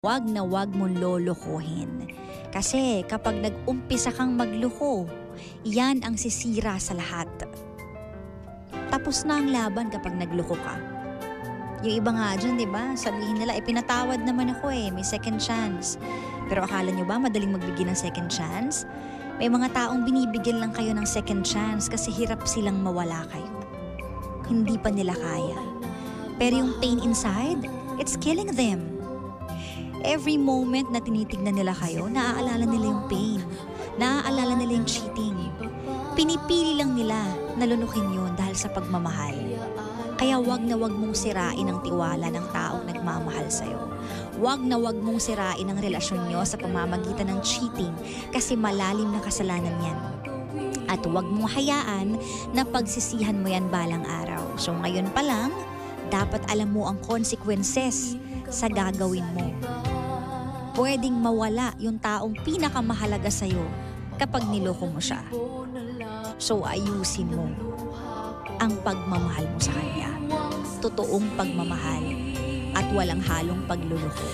Wag na wag mong lolokohin. Kasi kapag nag-umpisa kang magloko, yan ang sisira sa lahat. Tapos na ang laban kapag nagloko ka. Yung iba nga dyan, di ba? Sabihin nila, pinatawad naman ako may second chance. Pero akala nyo ba madaling magbigay ng second chance? May mga taong binibigyan lang kayo ng second chance kasi hirap silang mawala kayo. Hindi pa nila kaya. Pero yung pain inside, it's killing them. Every moment na tinitignan nila kayo, naaalala nila yung pain. Naaalala nila yung cheating. Pinipili lang nila na lunukin yun dahil sa pagmamahal. Kaya wag na wag mong sirain ang tiwala ng taong nagmamahal sa'yo. Wag na wag mong sirain ang relasyon nyo sa pamamagitan ng cheating kasi malalim na kasalanan yan. At wag mong hayaan na pagsisihan mo yan balang araw. So ngayon pa lang, dapat alam mo ang consequences sa gagawin mo. Pwedeng mawala yung taong pinakamahalaga sa'yo kapag niloko mo siya. So ayusin mo ang pagmamahal mo sa kanya. Totoong pagmamahal at walang halong pagluloko.